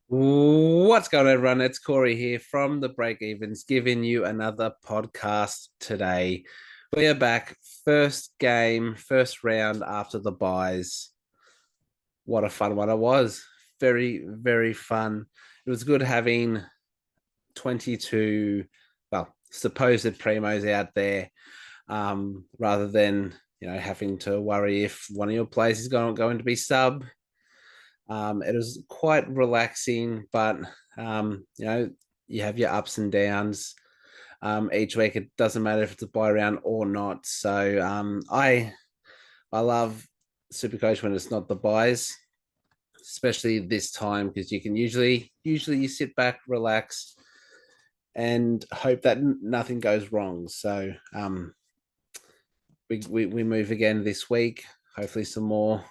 What's going on, everyone? It's Corey here from the Breakevens, giving you another podcast today. We are back, first game, first round after the buys. What a fun one it was! Very, very fun. It was good having 22, well, supposed premos out there, rather than having to worry if one of your players is going to be sub. It was quite relaxing, but you have your ups and downs. Each week, it doesn't matter if it's a buy round or not. So I love Supercoach when it's not the buys, especially this time, because you can usually you sit back, relax, and hope that nothing goes wrong. So we move again this week. Hopefully, some more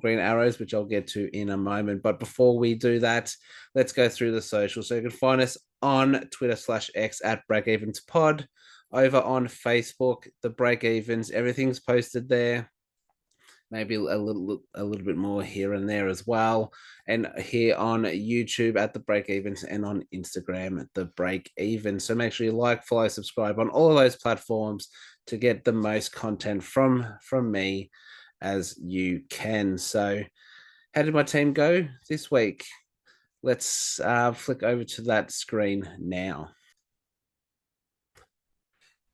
green arrows, which I'll get to in a moment. But before we do that, let's go through the socials. So you can find us on Twitter/X at Breakevens Pod, over on Facebook, the Breakevens. Everything's posted there. Maybe a little bit more here and there as well. And here on YouTube at the Breakevens and on Instagram at the Breakeven. So make sure you like, follow, subscribe on all of those platforms to get the most content from me as you can. So how did my team go this week? Let's flick over to that screen now.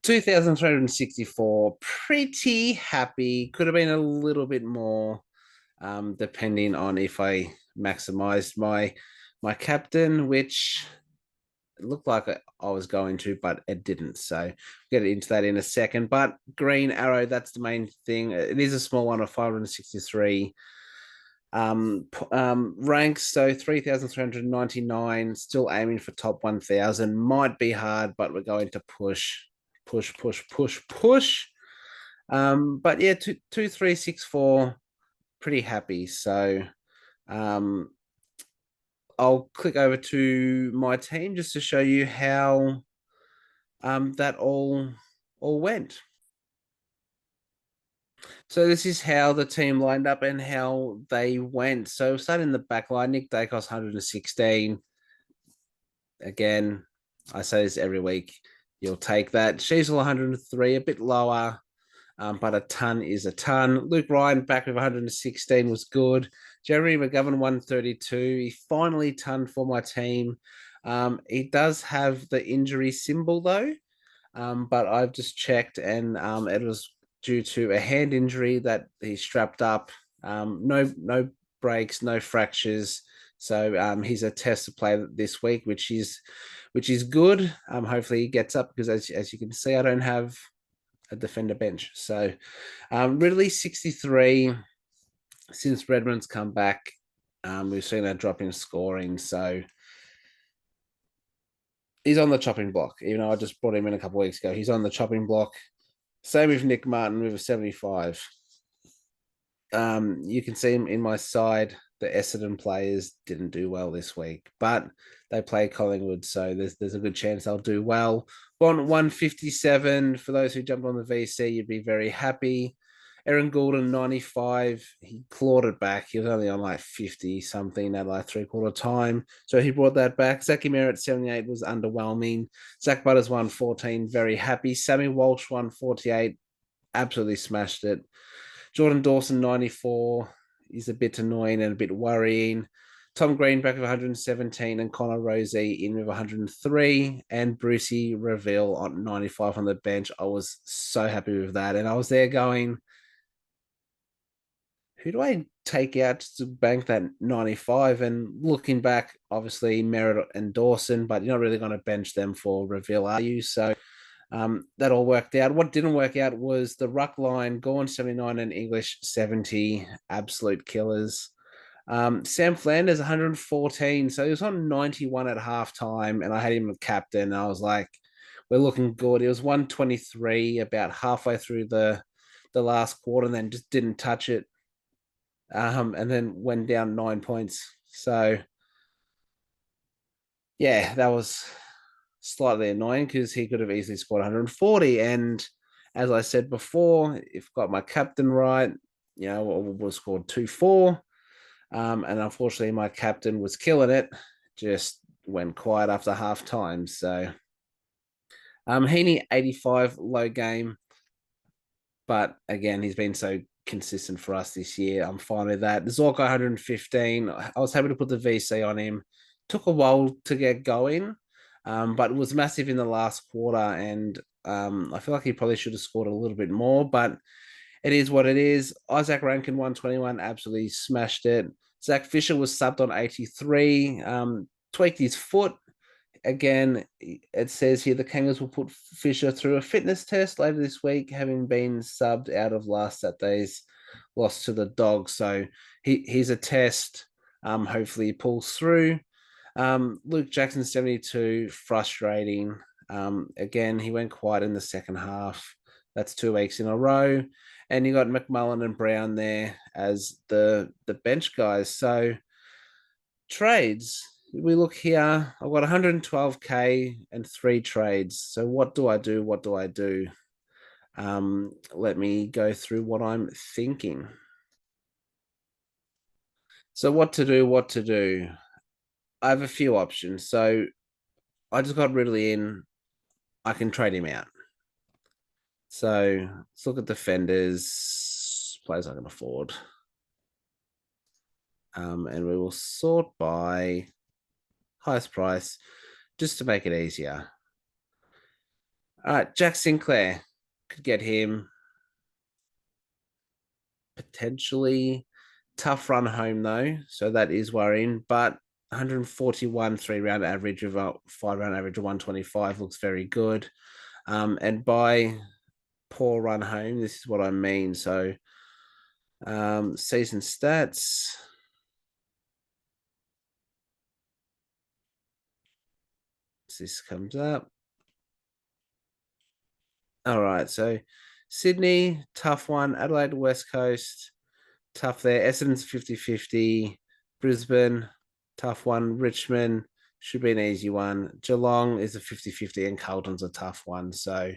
2,364, pretty happy. Could have been a little bit more, depending on if I maximized my captain, which it looked like I was going to, but it didn't. So we'll get into that in a second. But green arrow, that's the main thing. It is a small one of 563 ranks. So 3,399, still aiming for top 1,000. Might be hard, but we're going to push. But yeah, 2,364, pretty happy. So I'll click over to my team just to show you how that all went. So this is how the team lined up and how they went. So starting in the back line, Nick Dacos 116. Again, I say this every week. You'll take that. Sheasel 103, a bit lower, but a ton is a ton. Luke Ryan back with 116 was good. Jeremy McGovern 132. He finally tonned for my team. He does have the injury symbol though, but I've just checked and it was due to a hand injury that he strapped up. No breaks, no fractures. So he's a test to play this week, which is good. Hopefully he gets up because as you can see, I don't have a defender bench. So Ridley 63. Since Redmond's come back, we've seen a drop in scoring. So he's on the chopping block. Even though I just brought him in a couple of weeks ago, he's on the chopping block. Same with Nick Martin with a 75. You can see him in my side. The Essendon players didn't do well this week, but they play Collingwood, so there's a good chance they'll do well. Bond 157. For those who jumped on the VC, you'd be very happy. Aaron Goulden 95. He clawed it back. He was only on like 50 something at like 3/4 time, so he brought that back. Zachy Merritt 78 was underwhelming. Zach Butters 114. Very happy. Sammy Walsh 148. Absolutely smashed it. Jordan Dawson 94 is a bit annoying and a bit worrying. Tom Green back with 117 and Connor Rosie in with 103 and Brucey Reveal on 95 on the bench. I was so happy with that. And I was there going, who do I take out to bank that 95? And looking back, obviously Merritt and Dawson, but you're not really going to bench them for Reveal, are you? So that all worked out. What didn't work out was the ruck line, Gorn 79 and English 70, absolute killers. Sam Flanders 114, so he was on 91 at halftime, and I had him as captain. And I was like, we're looking good. It was 123 about halfway through the last quarter, and then just didn't touch it. And then went down 9 points. So yeah, that was slightly annoying because he could have easily scored 140. And as I said before, if I got my captain right, I would have scored 2-4. And unfortunately, my captain was killing it. just went quiet after half time. So Heaney 85 low game, but again, he's been so consistent for us this year. I'm fine with that. Zorko 115. I was happy to put the VC on him. Took a while to get going, but it was massive in the last quarter, and I feel like he probably should have scored a little bit more, but it is what it is. Isaac Rankin 121 absolutely smashed it. Zach Fisher was subbed on 83, tweaked his foot. Again, it says here the Kangas will put Fisher through a fitness test later this week, having been subbed out of last Saturday's loss to the Dogs. So he's a test. Hopefully he pulls through. Luke Jackson 72, frustrating. Again, he went quiet in the second half. That's 2 weeks in a row. And you got McMullen and Brown there as the bench guys. So trades. We look here. I've got 112K and 3 trades. So what do I do? What do I do? Let me go through what I'm thinking. So what to do? What to do? I have a few options. So I just got Ridley in. I can trade him out. So let's look at defenders, players I can afford. And we will sort by highest price just to make it easier. All right, Jack Sinclair could get him potentially. Tough run home though, so that is worrying. But 141 3-round average of a 5-round average of 125 looks very good. And by poor run home, this is what I mean. So season stats. This comes up. All right, so Sydney, tough one. Adelaide, West Coast, tough there. Essendon's 50-50. Brisbane, tough one. Richmond should be an easy one. Geelong is a 50-50 and Carlton's a tough one. So,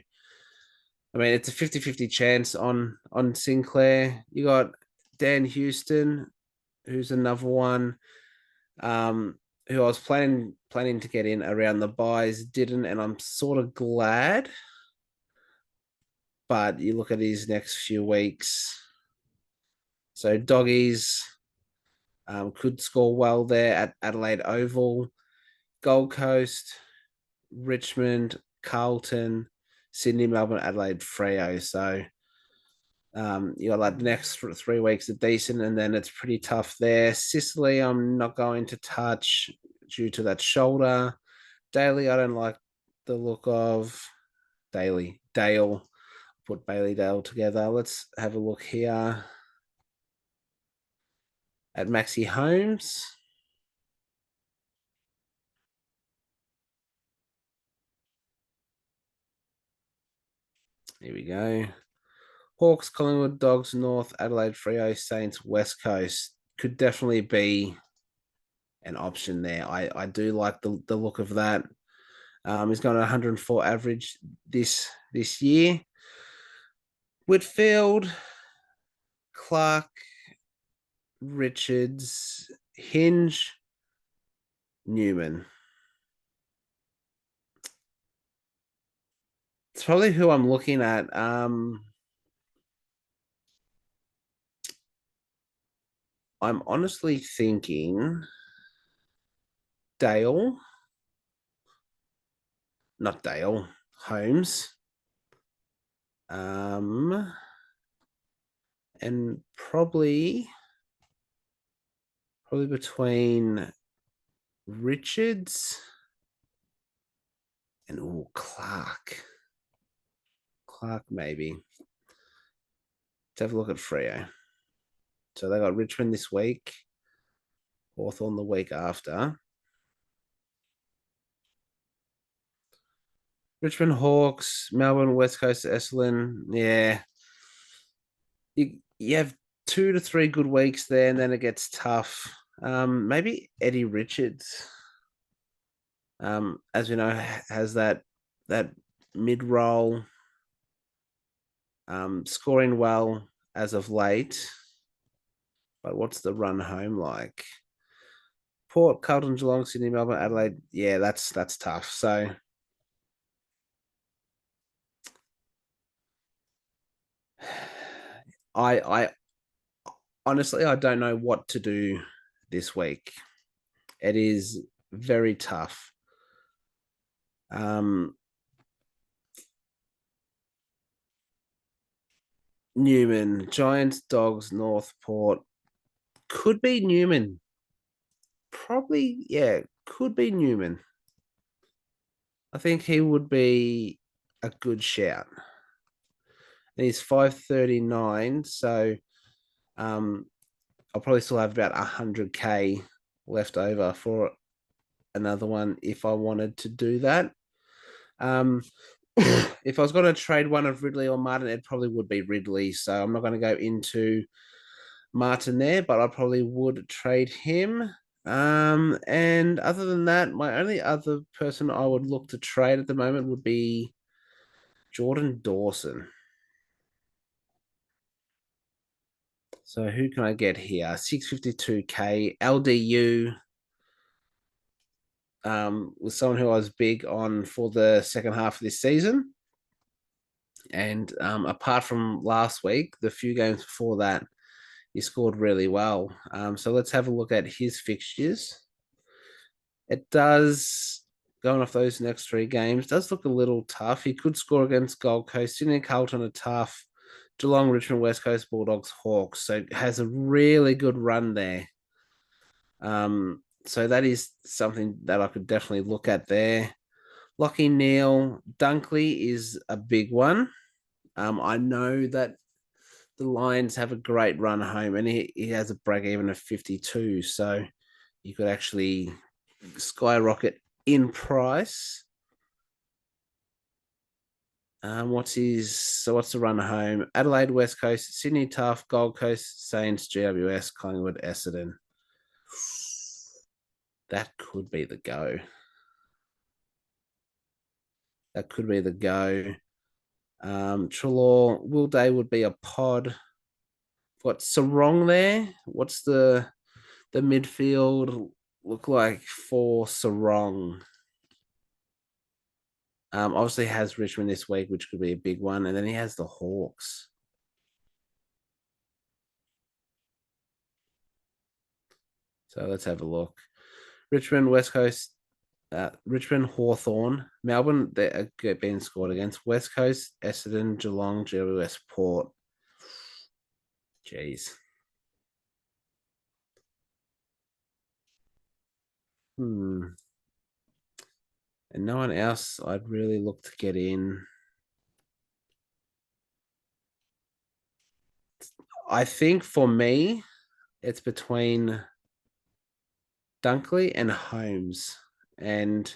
I mean, it's a 50-50 chance on Sinclair. You got Dan Houston, who's another one. Who I was planning to get in around the buys, didn't, and I'm sort of glad. But you look at his next few weeks. So Doggies could score well there at Adelaide Oval, Gold Coast, Richmond, Carlton, Sydney, Melbourne, Adelaide, Freo. So you got like the next 3 weeks are decent, and then it's pretty tough there. Sicily, I'm not going to touch due to that shoulder. Daly, I don't like the look of Dale. Put Bailey Dale together. Let's have a look here at Maxi Holmes. Here we go. Hawks, Collingwood, Dogs, North, Adelaide, Freo, Saints, West Coast. Could definitely be an option there. I do like the look of that. He's got a 104 average this year. Whitfield, Clark, Richards, Hinge, Newman. It's probably who I'm looking at. I'm honestly thinking Dale, not Dale, Holmes. And probably between Richards and Clark. Clark, maybe. Let's have a look at Freo. So they got Richmond this week, Hawthorn the week after. Richmond Hawks, Melbourne, West Coast, Essendon. Yeah. You have 2 to 3 good weeks there, and then it gets tough. Maybe Eddie Richards, as we know, has that mid roll, scoring well as of late. But what's the run home like? Port, Carlton, Geelong, Sydney, Melbourne, Adelaide. Yeah, that's tough. So I honestly I don't know what to do this week. It is very tough. Um, Newman, Giants, Dogs, Northport. Could be Newman. Probably, yeah, could be Newman. I think he would be a good shout. And he's 539, so um, I'll probably still have about 100k left over for another one if I wanted to do that. Um, if I was going to trade one of Ridley or Martin, it probably would be Ridley. So I'm not going to go into Martin there, but I probably would trade him. And other than that, my only other person I would look to trade at the moment would be Jordan Dawson. So who can I get here? 652k LDU. Was someone who I was big on for the second half of this season. And apart from last week, the few games before that, he scored really well. So let's have a look at his fixtures. It does, going off those next three games, does look a little tough. He could score against Gold Coast. Sydney Carlton are tough. Geelong, Richmond, West Coast, Bulldogs, Hawks. So has a really good run there. So that is something that I could definitely look at there. Lockie Neal, Dunkley is a big one. I know that the Lions have a great run home, and he has a break even of 52. So you could actually skyrocket in price. What's the run home? Adelaide, West Coast, Sydney, Tough, Gold Coast, Saints, GWS, Collingwood, Essendon. That could be the go. That could be the go. Trelaw, Will Day would be a pod. What's Sarong there? What's the midfield look like for Sarong? Obviously has Richmond this week, which could be a big one, and then he has the Hawks. So let's have a look. Richmond, West Coast, Richmond, Hawthorn, Melbourne, they're being scored against. West Coast, Essendon, Geelong, GWS, Port. Jeez. And no one else I'd really look to get in. I think for me, it's between Dunkley and Holmes. And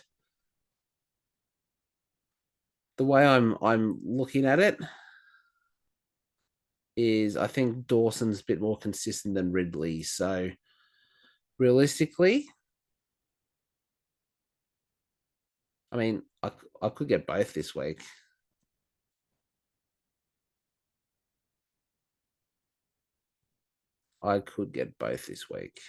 the way I'm looking at it is I think Dawson's a bit more consistent than Ridley. So realistically, I mean, I could get both this week. I could get both this week.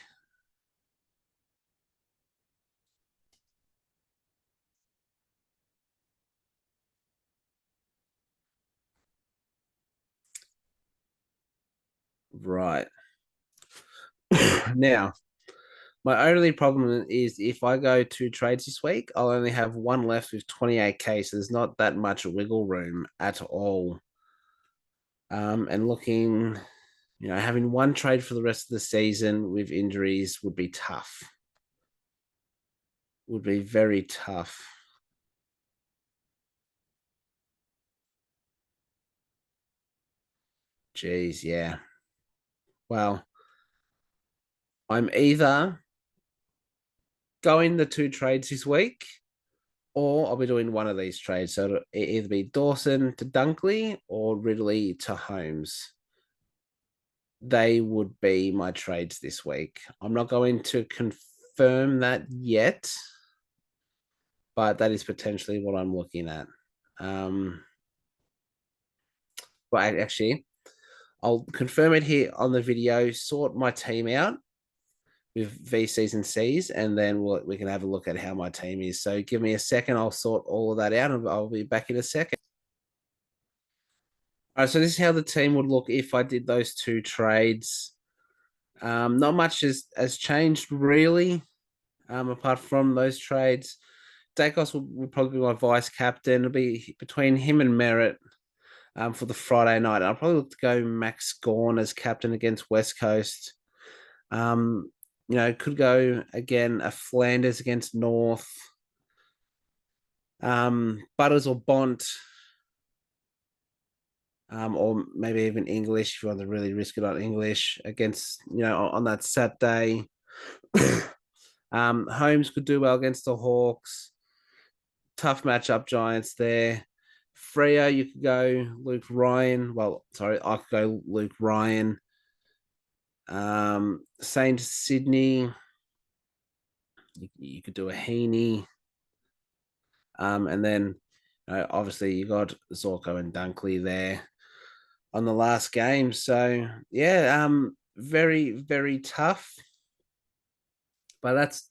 Right. Now, my only problem is if I go two trades this week, I'll only have one left with 28k. So there's not that much wiggle room at all. And looking, having one trade for the rest of the season with injuries would be tough. Would be very tough. Jeez, yeah. Well, I'm either going the two trades this week, or I'll be doing one of these trades. So it'll either be Dawson to Dunkley or Ridley to Holmes. They would be my trades this week. I'm not going to confirm that yet, but that is potentially what I'm looking at. But actually, I'll confirm it here on the video, sort my team out with VCs and Cs, and then we can have a look at how my team is. So give me a second. I'll sort all of that out, and I'll be back in a second. All right, so this is how the team would look if I did those two trades. Not much has changed really, apart from those trades. Dacos will probably be my vice captain. It'll be between him and Merritt for the Friday night. I'll probably look to go Max Gawn as captain against West Coast. Could go again a Flanders against North. Butters or Bont. Or maybe even English if you want to really risk it on English against, on that Saturday. Holmes could do well against the Hawks. Tough matchup, Giants there. Freo, you could go Luke Ryan. Well, sorry, I could go Luke Ryan. Saint Sydney, you could do a Heaney. And then obviously you got Zorko and Dunkley there on the last game. So yeah, very, very tough. But that's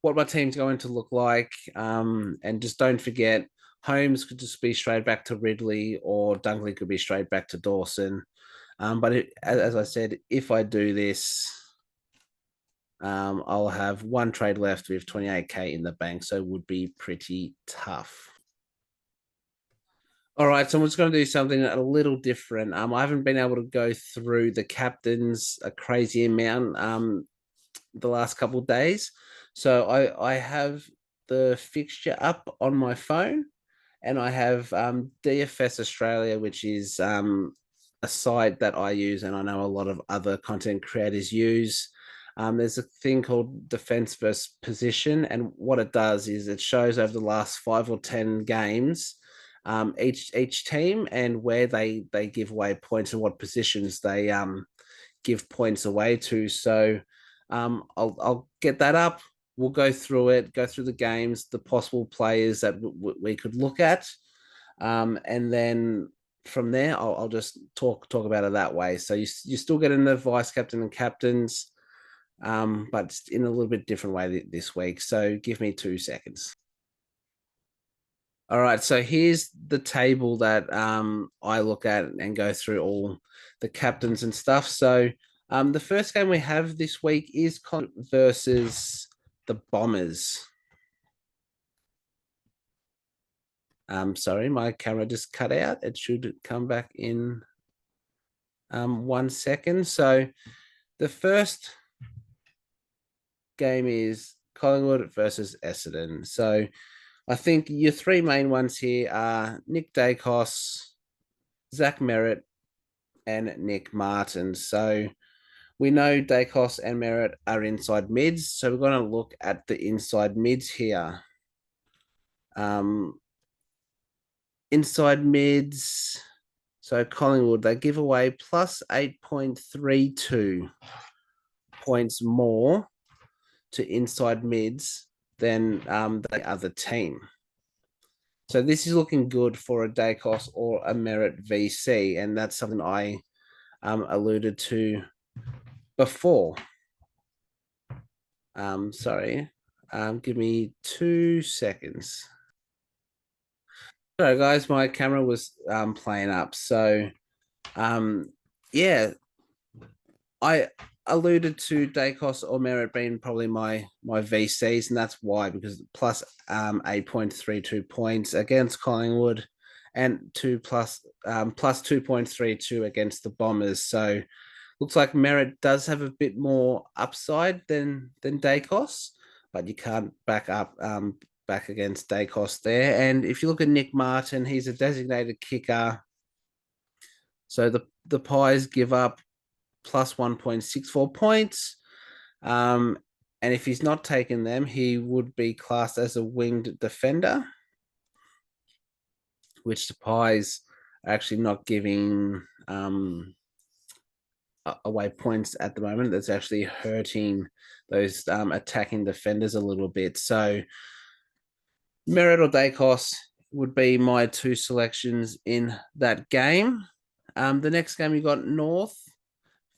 what my team's going to look like. And just don't forget, Holmes could just be straight back to Ridley, or Dunkley could be straight back to Dawson. But as I said, if I do this, I'll have one trade left with 28K in the bank, so it would be pretty tough. All right, so I'm just going to do something a little different. I haven't been able to go through the captains a crazy amount the last couple of days. So I have the fixture up on my phone, and I have DFS Australia, which is a site that I use and I know a lot of other content creators use. There's a thing called defense versus position, and what it does is it shows over the last 5 or 10 games each team and where they give away points and what positions they give points away to. So I'll get that up. We'll go through it, go through the games, the possible players that we could look at, and then from there I'll just talk about it that way. So you still get in the vice captain and captains, but in a little bit different way this week. So give me 2 seconds. All right, so here's the table that I look at and go through all the captains and stuff. So the first game we have this week is versus the Bombers. Sorry, my camera just cut out. It should come back in 1 second. So the first game is Collingwood versus Essendon. So I think your 3 main ones here are Nick Dacos, Zach Merritt, and Nick Martin. So we know Dacos and Merritt are inside mids. So we're going to look at the inside mids here. Inside mids. So Collingwood, they give away plus 8.32 points more to inside mids than the other team. So this is looking good for a Dacos or a Merritt VC, and that's something I alluded to before. Sorry. Give me 2 seconds. Sorry, guys, my camera was playing up. So, yeah, I alluded to Dacos or Merritt being probably my VCs, and that's why, because plus 8.32 points against Collingwood and plus 2.32 against the Bombers. So looks like Merritt does have a bit more upside than Dacos, but you can't back against Dacos there. And if you look at Nick Martin, he's a designated kicker. So the Pies give up plus 1.64 points. And if he's not taken them, he would be classed as a winged defender, which the Pies are actually not giving away points at the moment. That's actually hurting those attacking defenders a little bit. So Merritt or Dacos would be my 2 selections in that game. The next game you got North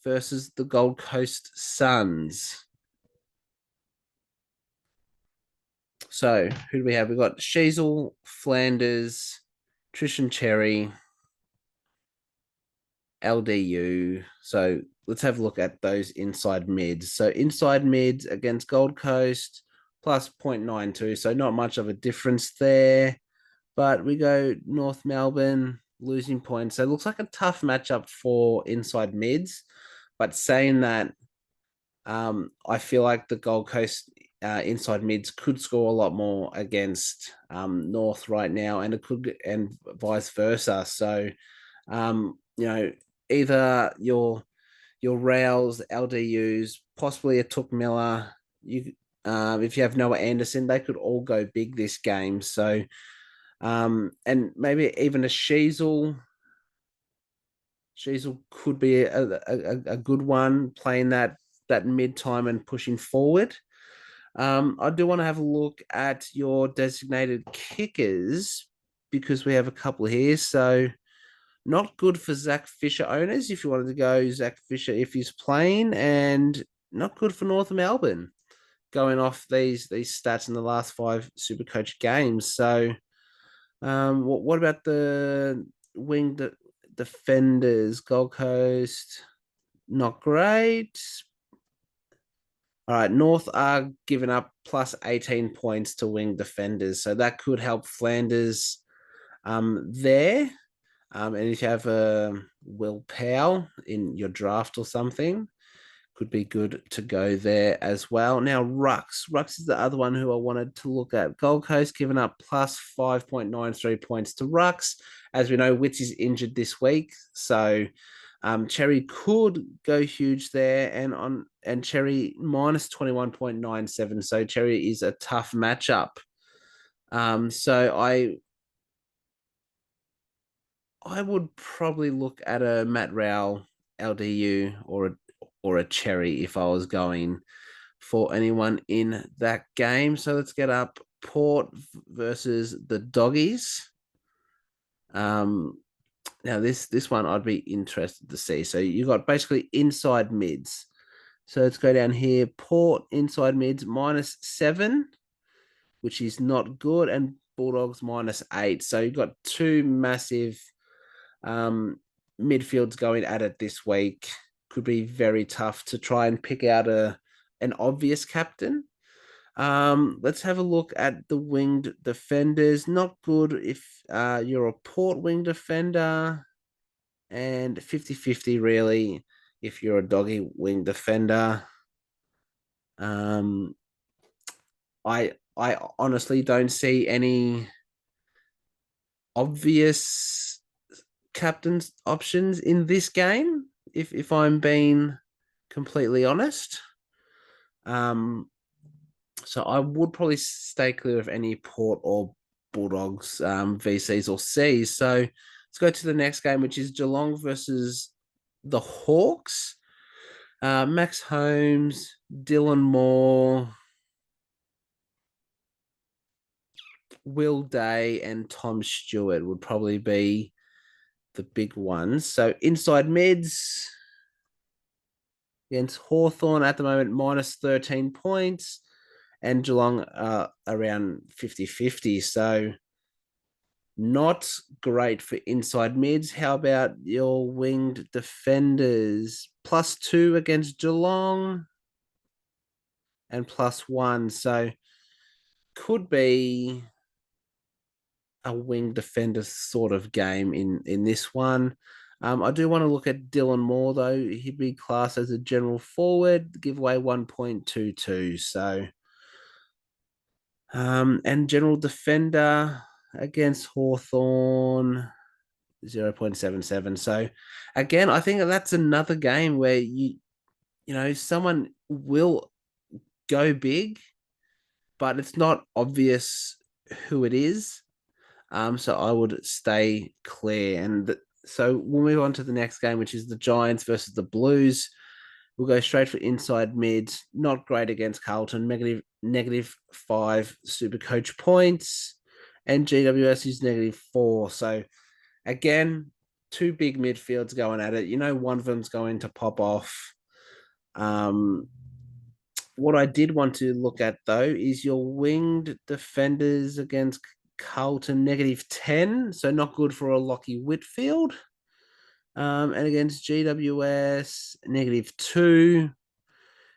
versus the Gold Coast Suns. So who do we have? We've got Sheasel, Flanders, Trish and Cherry, LDU. So let's have a look at those inside mids. So inside mids against Gold Coast plus 0.92. So not much of a difference there. But we go North Melbourne losing points. So it looks like a tough matchup for inside mids. But saying that, I feel like the Gold Coast inside mids could score a lot more against North right now, and it could, and vice versa. So, either your Rails, LDUs, possibly a Took Miller. If you have Noah Anderson, they could all go big this game. So, and maybe even a Sheasel. Sheasel could be a good one playing that mid time and pushing forward. I do want to have a look at your designated kickers because we have a couple here. So not good for Zach Fisher owners if you wanted to go Zach Fisher if he's playing, and not good for North Melbourne going off these stats in the last 5 Supercoach games. So what about the wing defenders? Gold Coast, not great. All right, North are giving up plus 18 points to wing defenders. So that could help Flanders there. And if you have a Will Powell in your draft or something, could be good to go there as well. Now, Rux. Rux is the other one who I wanted to look at. Gold Coast giving up plus 5.93 points to Rux. As we know, Witz is injured this week. So Cherry could go huge there, and Cherry minus 21.97. So Cherry is a tough matchup. So I would probably look at a Matt Rowell LDU or a Cherry if I was going for anyone in that game. So let's get up Port versus the Doggies. Now this one I'd be interested to see. So you got basically inside mids. So let's go down here. Port inside mids -7, which is not good, and Bulldogs -8. So you've got two massive midfields going at it this week. Could be very tough to try and pick out an obvious captain. Let's have a look at the winged defenders. Not good if you're a Port wing defender, and 50-50 really if you're a Doggy wing defender. I honestly don't see any obvious captain's options in this game, if I'm being completely honest. So I would probably stay clear of any Port or Bulldogs VCs or Cs. So let's go to the next game, which is Geelong versus the Hawks. Max Holmes, Dylan Moore, Will Day, and Tom Stewart would probably be the big ones. So inside mids against Hawthorn at the moment, -13 points, and Geelong around 50-50. So not great for inside mids. How about your winged defenders? +2 against Geelong and +1. So could be a wing defender sort of game in this one. I do want to look at Dylan Moore, though. He'd be classed as a general forward, give away 1.22. So, and general defender against Hawthorn, 0.77. So, again, I think that's another game where someone will go big, but it's not obvious who it is. So I would stay clear. And so we'll move on to the next game, which is the Giants versus the Blues. We'll go straight for inside mids. Not great against Carlton. -5 super coach points. And GWS is -4. So again, two big midfields going at it. One of them's going to pop off. What I did want to look at though is your winged defenders against Carlton -10, so not good for a Lockie Whitfield. And against GWS -2,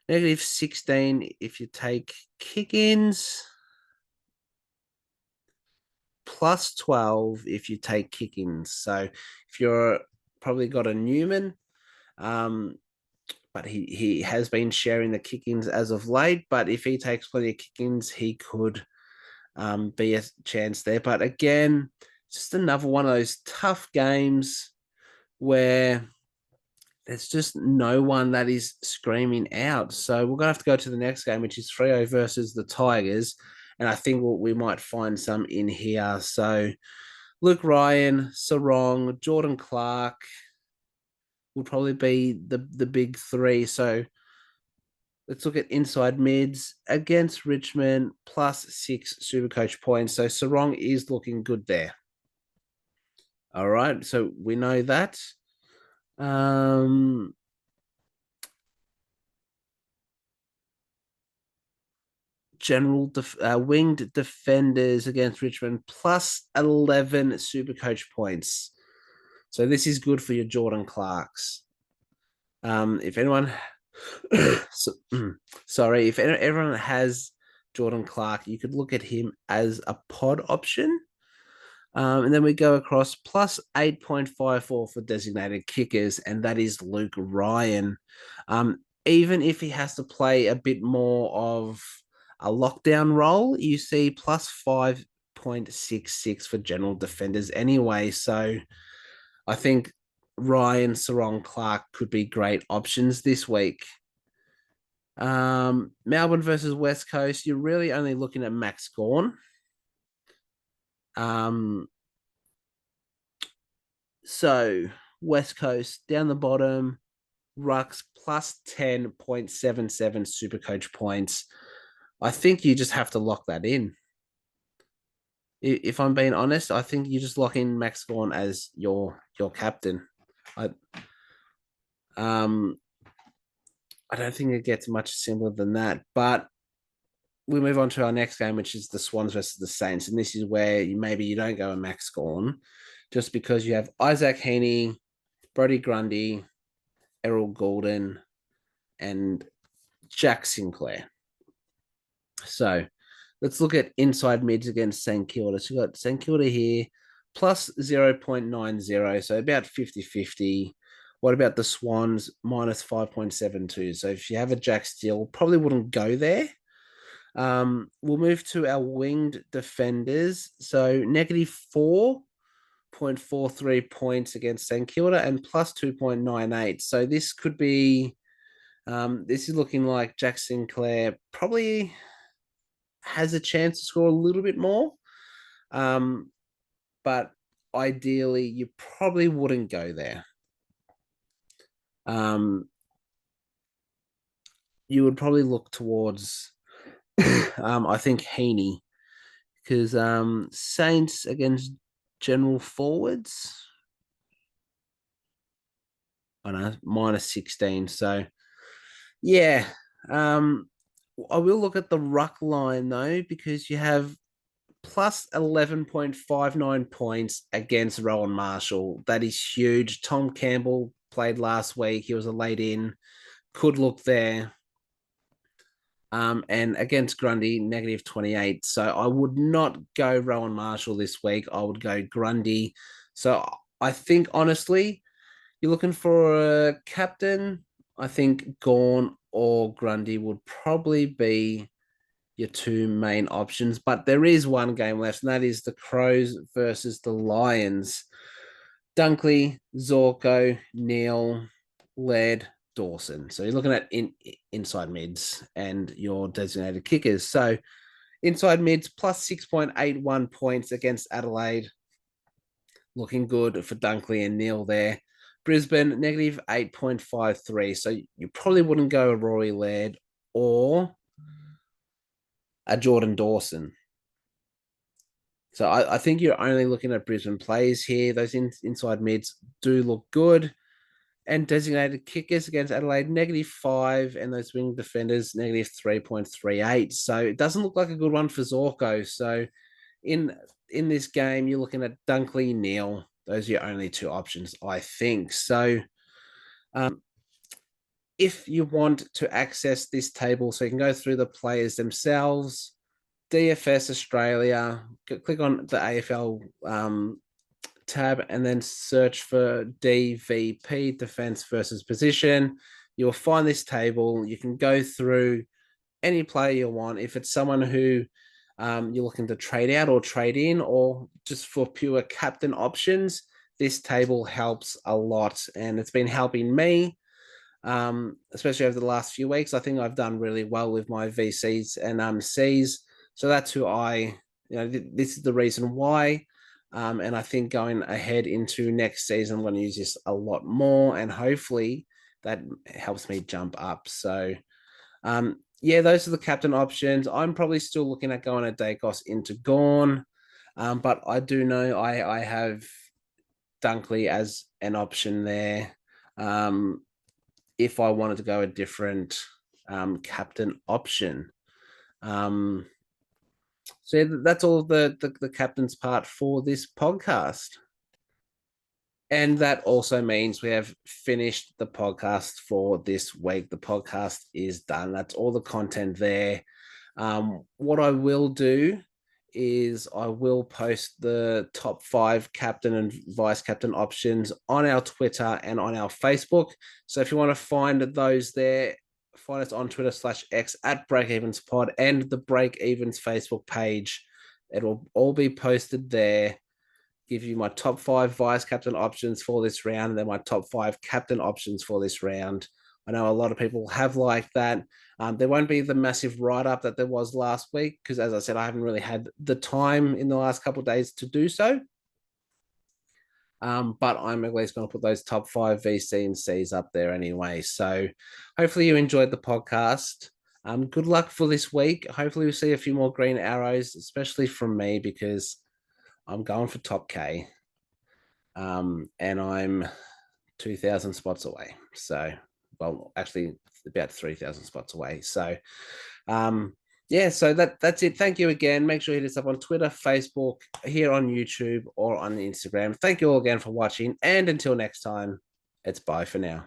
-16 if you take kick-ins, +12 if you take kick-ins. So if you're probably got a Newman, um, but he has been sharing the kick-ins as of late. But if he takes plenty of kick-ins, he could be a chance there. But again, just another one of those tough games where there's just no one that is screaming out. So we're gonna have to go to the next game, which is Freo versus the Tigers, and I think we might find some in here. So Luke Ryan, Sarong, Jordan Clark would probably be the big three. So let's look at inside mids against Richmond, +6 super coach points. So Sarong is looking good there. All right, so we know that. Um, winged defenders against Richmond, +11 super coach points. So this is good for your Jordan Clarks. If anyone, sorry, if everyone has Jordan Clark, you could look at him as a pod option. And then we go across +8.54 for designated kickers, and that is Luke Ryan. Even if he has to play a bit more of a lockdown role, you see +5.66 for general defenders anyway. So I think Ryan, Sarong, Clark could be great options this week. Melbourne versus West Coast, you're really only looking at Max Gawn. So West Coast down the bottom, Rucks +10.77 super coach points. I think you just have to lock that in. If I'm being honest, I think you just lock in Max Gawn as your captain. Um I don't think it gets much simpler than that. But we move on to our next game, which is the Swans versus the Saints. And this is where maybe you don't go a Max Gawn just because you have Isaac Heaney, Brodie Grundy, Errol Goulden, and Jack Sinclair. So let's look at inside mids against St Kilda. So we've got St Kilda here, +0.90, so about 50-50. What about the Swans? -5.72. So if you have a Jack Steele, probably wouldn't go there. We'll move to our winged defenders. So -4.43 points against St Kilda and +2.98. So this could be, this is looking like Jack Sinclair probably has a chance to score a little bit more. But ideally, you probably wouldn't go there. You would probably look towards, I think, Heaney, because Saints against general forwards, I know, -16. So, yeah, I will look at the ruck line though, because you have +11.59 points against Rowan Marshall. That is huge. Tom Campbell played last week. He was a late in. Could look there. And against Grundy, -28. So I would not go Rowan Marshall this week. I would go Grundy. So I think, honestly, you're looking for a captain. I think Gawn or Grundy would probably be your two main options. But there is one game left, and that is the Crows versus the Lions. Dunkley, Zorko, Neil, Laird, Dawson. So you're looking at inside mids and your designated kickers. So inside mids +6.81 points against Adelaide. Looking good for Dunkley and Neil there. Brisbane -8.53. So you probably wouldn't go a Rory Laird or a Jordan Dawson. So I think you're only looking at Brisbane plays here. Those inside mids do look good. And designated kickers against Adelaide, -5, and those wing defenders, -3.38. So it doesn't look like a good one for Zorko. So in in this game, you're looking at Dunkley, Neal. Those are your only two options, I think. So if you want to access this table, so you can go through the players themselves, DFS Australia, click on the AFL tab and then search for DVP, defense versus position. You'll find this table. You can go through any player you want. If it's someone who you're looking to trade out or trade in, or just for pure captain options, this table helps a lot, and it's been helping me, especially over the last few weeks. I think I've done really well with my VCs and Cs. So that's who this is the reason why. And I think going ahead into next season, I'm going to use this a lot more, and hopefully that helps me jump up. So, yeah, those are the captain options. I'm probably still looking at going a Dacos into Gorn, but I do know I have Dunkley as an option there. If I wanted to go a different captain option. So yeah, that's all the captain's part for this podcast. And that also means we have finished the podcast for this week. The podcast is done. That's all the content there. What I will do is I will post the top 5 captain and vice captain options on our Twitter and on our Facebook. So if you want to find those there, find us on Twitter/X at Breakevens Pod and the Breakevens Facebook page. It will all be posted there. Give you my top 5 vice captain options for this round, and then my top 5 captain options for this round. I know a lot of people have liked that. There won't be the massive write-up that there was last week because, as I said, I haven't really had the time in the last couple of days to do so. But I'm at least going to put those top 5 VC and Cs up there anyway. So hopefully you enjoyed the podcast. Good luck for this week. Hopefully we'll see a few more green arrows, especially from me, because I'm going for top K. And I'm 2,000 spots away. So, well, actually about 3,000 spots away. So, yeah, so that's it. Thank you again. Make sure you hit us up on Twitter, Facebook, here on YouTube, or on Instagram. Thank you all again for watching. And until next time, it's bye for now.